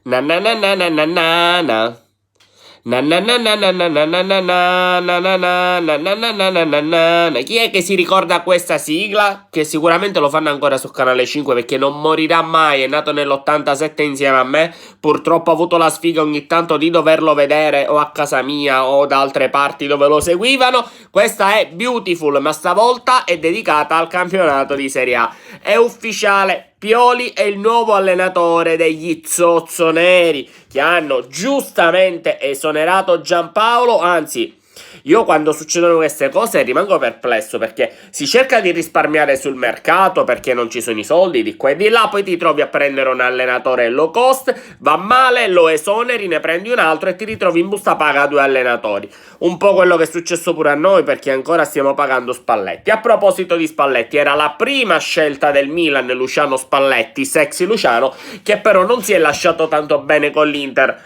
Na na na na na na na na. Na na na na na na na na na na na na na na na na na na na na. Chi è che si ricorda questa sigla? Che sicuramente lo fanno ancora su Canale 5 perché non morirà mai, è nato nell'87 insieme a me. Purtroppo ho avuto la sfiga ogni tanto di doverlo vedere o a casa mia o da altre parti dove lo seguivano. Questa è Beautiful, ma stavolta è dedicata al campionato di Serie A. È ufficiale, Pioli è il nuovo allenatore degli Zozzoneri, che hanno giustamente esonerato Giampaolo. Anzi, io quando succedono queste cose rimango perplesso, perché si cerca di risparmiare sul mercato perché non ci sono i soldi di qua e di là, poi ti trovi a prendere un allenatore low cost, va male, lo esoneri, ne prendi un altro e ti ritrovi in busta paga due allenatori. Un po' quello che è successo pure a noi, perché ancora stiamo pagando Spalletti. A proposito di Spalletti, era la prima scelta del Milan, Luciano Spalletti, sexy Luciano, che però non si è lasciato tanto bene con l'Inter.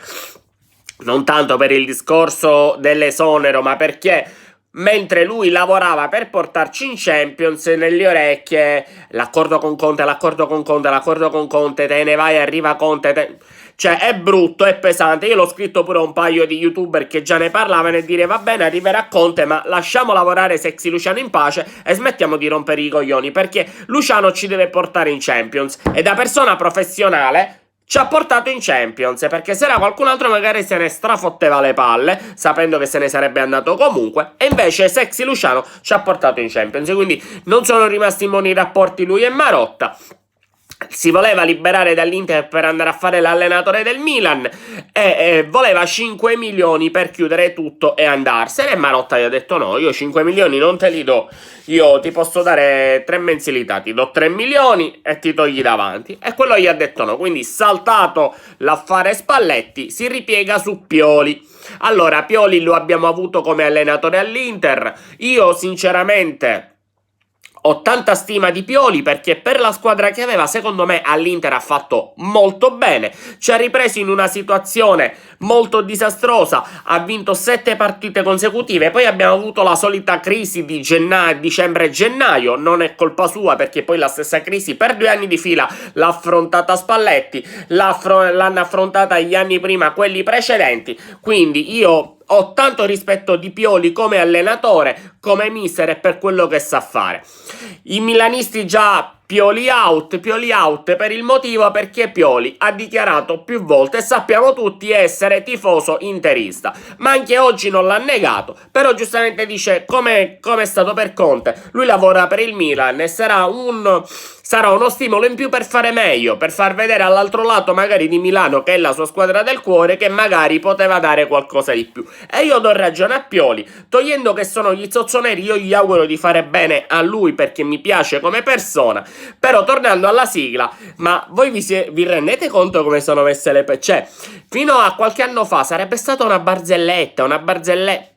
Non tanto per il discorso dell'esonero, ma perché mentre lui lavorava per portarci in Champions, nelle orecchie l'accordo con Conte, l'accordo con Conte, l'accordo con Conte, te ne vai, arriva Conte. Cioè è brutto, è pesante. Io l'ho scritto pure a un paio di youtuber che già ne parlavano e dire va bene, arriverà Conte, ma lasciamo lavorare sexy Luciano in pace e smettiamo di rompere i coglioni, perché Luciano ci deve portare in Champions e da persona professionale ci ha portato in Champions, perché se era qualcun altro magari se ne strafotteva le palle, sapendo che se ne sarebbe andato comunque, e invece sexy Luciano ci ha portato in Champions, quindi non sono rimasti in buoni rapporti lui e Marotta. Si voleva liberare dall'Inter per andare a fare l'allenatore del Milan e voleva 5 milioni per chiudere tutto e andarsene, e Marotta gli ha detto no, io 5 milioni non te li do, io ti posso dare 3 mensilità, ti do 3 milioni e ti togli davanti, e quello gli ha detto no, quindi saltato l'affare Spalletti si ripiega su Pioli. Allora Pioli lo abbiamo avuto come allenatore all'Inter, io sinceramente ho tanta stima di Pioli perché per la squadra che aveva, secondo me, all'Inter ha fatto molto bene. Ci ha ripreso in una situazione molto disastrosa, ha vinto 7 partite consecutive, poi abbiamo avuto la solita crisi di dicembre e gennaio, non è colpa sua perché poi la stessa crisi per 2 anni di fila l'ha affrontata Spalletti, l'hanno affrontata gli anni prima quelli precedenti, quindi io ho tanto rispetto di Pioli come allenatore, come mister e per quello che sa fare. I milanisti già Pioli out per il motivo perché Pioli ha dichiarato più volte e sappiamo tutti essere tifoso interista, ma anche oggi non l'ha negato, però giustamente dice come è stato per Conte, lui lavora per il Milan e sarà uno stimolo in più per fare meglio, per far vedere all'altro lato magari di Milano, che è la sua squadra del cuore, che magari poteva dare qualcosa di più. E io do ragione a Pioli, togliendo che sono gli zozzoneri, io gli auguro di fare bene a lui perché mi piace come persona. Però tornando alla sigla, ma voi vi rendete conto come sono messe le cioè, fino a qualche anno fa sarebbe stata una barzelletta.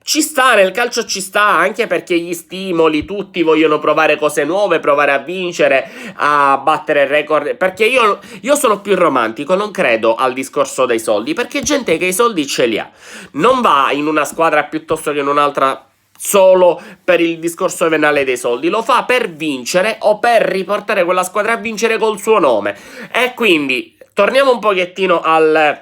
Ci sta, nel calcio ci sta, anche perché gli stimoli, tutti vogliono provare cose nuove, provare a vincere, a battere il record. Perché io sono più romantico, non credo al discorso dei soldi, perché gente che i soldi ce li ha non va in una squadra piuttosto che in un'altra solo per il discorso venale dei soldi, lo fa per vincere o per riportare quella squadra a vincere col suo nome. E quindi torniamo un pochettino a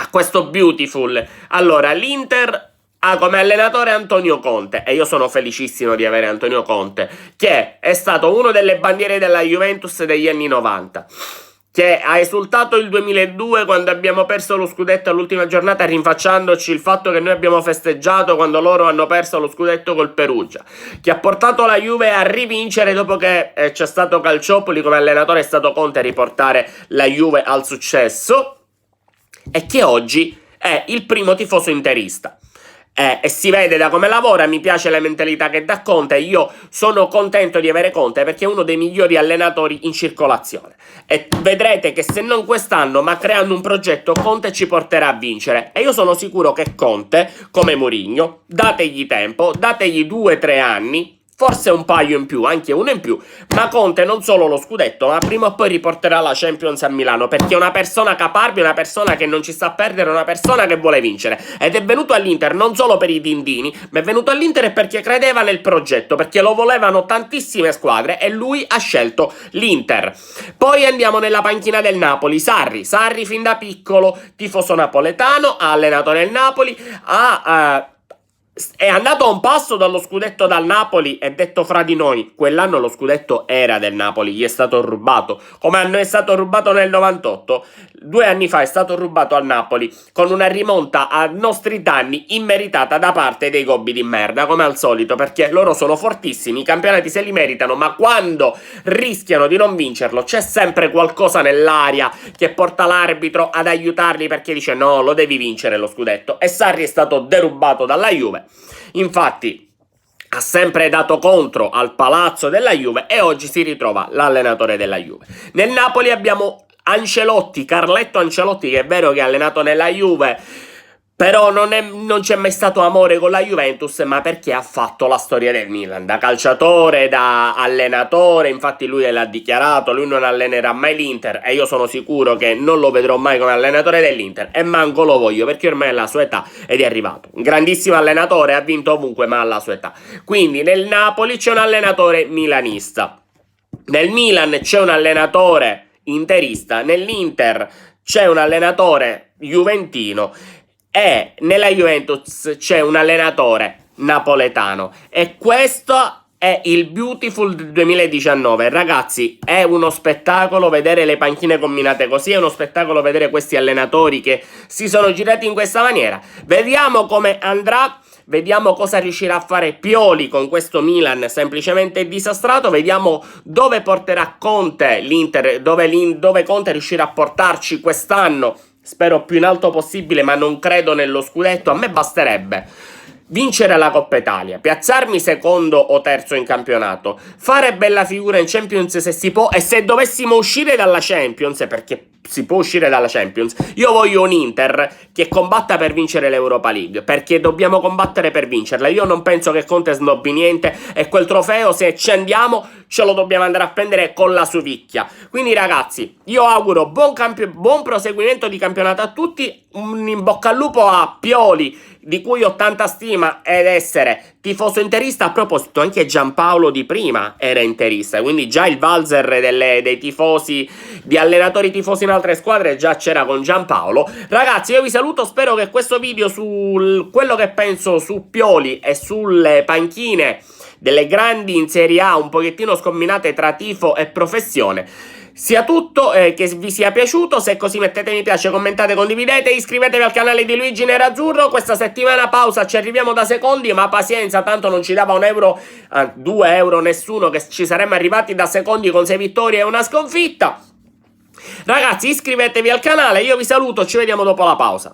questo Beautiful. Allora, l'Inter ha come allenatore Antonio Conte e io sono felicissimo di avere Antonio Conte, che è stato uno delle bandiere della Juventus degli anni 90, che ha esultato il 2002 quando abbiamo perso lo scudetto all'ultima giornata, rinfacciandoci il fatto che noi abbiamo festeggiato quando loro hanno perso lo scudetto col Perugia, che ha portato la Juve a rivincere dopo che c'è stato Calciopoli come allenatore, è stato Conte a riportare la Juve al successo, e che oggi è il primo tifoso interista. E si vede da come lavora, mi piace la mentalità che dà Conte, io sono contento di avere Conte perché è uno dei migliori allenatori in circolazione e vedrete che se non quest'anno ma creando un progetto Conte ci porterà a vincere, e io sono sicuro che Conte, come Mourinho, dategli tempo, dategli 2 o 3 anni, forse un paio in più, anche uno in più, ma Conte non solo lo scudetto, ma prima o poi riporterà la Champions a Milano, perché è una persona caparbia, una persona che non ci sta a perdere, una persona che vuole vincere, ed è venuto all'Inter non solo per i dindini, ma è venuto all'Inter perché credeva nel progetto, perché lo volevano tantissime squadre e lui ha scelto l'Inter. Poi andiamo nella panchina del Napoli. Sarri fin da piccolo tifoso napoletano, ha allenato nel Napoli, è andato a un passo dallo scudetto dal Napoli, e detto fra di noi, quell'anno lo scudetto era del Napoli, gli è stato rubato, come è stato rubato nel 98, 2 anni fa è stato rubato al Napoli, con una rimonta a nostri danni immeritata da parte dei gobbi di merda, come al solito, perché loro sono fortissimi, i campionati se li meritano, ma quando rischiano di non vincerlo c'è sempre qualcosa nell'aria che porta l'arbitro ad aiutarli, perché dice no, lo devi vincere lo scudetto, e Sarri è stato derubato dalla Juve. Infatti ha sempre dato contro al palazzo della Juve e oggi si ritrova l'allenatore della Juve. Nel Napoli abbiamo Ancelotti, Carletto Ancelotti, che è vero che ha allenato nella Juve, però non c'è mai stato amore con la Juventus, ma perché ha fatto la storia del Milan, da calciatore, da allenatore. Infatti lui l'ha dichiarato, lui non allenerà mai l'Inter, e io sono sicuro che non lo vedrò mai come allenatore dell'Inter, e manco lo voglio, perché ormai è la sua età ed è arrivato. Un grandissimo allenatore, ha vinto ovunque, ma alla sua età. Quindi nel Napoli c'è un allenatore milanista, nel Milan c'è un allenatore interista, nell'Inter c'è un allenatore juventino, e nella Juventus c'è un allenatore napoletano, e questo è il Beautiful 2019. Ragazzi, è uno spettacolo vedere le panchine combinate così, è uno spettacolo vedere questi allenatori che si sono girati in questa maniera. Vediamo come andrà. Vediamo cosa riuscirà a fare Pioli con questo Milan semplicemente disastrato. Vediamo dove porterà Conte l'Inter, dove Conte riuscirà a portarci quest'anno. Spero più in alto possibile, ma non credo nello scudetto. A me basterebbe vincere la Coppa Italia, piazzarmi secondo o terzo in campionato, fare bella figura in Champions se si può, e se dovessimo uscire dalla Champions, perché si può uscire dalla Champions, io voglio un Inter che combatta per vincere l'Europa League, perché dobbiamo combattere per vincerla. Io non penso che Conte snobbi niente, e quel trofeo, se ci andiamo, ce lo dobbiamo andare a prendere con la suvicchia. Quindi ragazzi, io auguro buon proseguimento di campionato a tutti, un in bocca al lupo a Pioli, di cui ho tanta stima, ed essere tifoso interista. A proposito, anche Giampaolo di prima era interista, quindi già il valzer dei tifosi, di allenatori tifosi in altre squadre, già c'era con Giampaolo. Ragazzi, io vi saluto, spero che questo video su quello che penso su Pioli e sulle panchine delle grandi in Serie A un pochettino scombinate tra tifo e professione sia tutto, che vi sia piaciuto. Se è così mettete mi piace, commentate, condividete, iscrivetevi al canale di Luigi Nerazzurro. Questa settimana pausa, ci arriviamo da secondi, ma pazienza, tanto non ci dava 1 euro, 2 euro nessuno, che ci saremmo arrivati da secondi con 6 vittorie e una sconfitta. Ragazzi, iscrivetevi al canale, io vi saluto, ci vediamo dopo la pausa.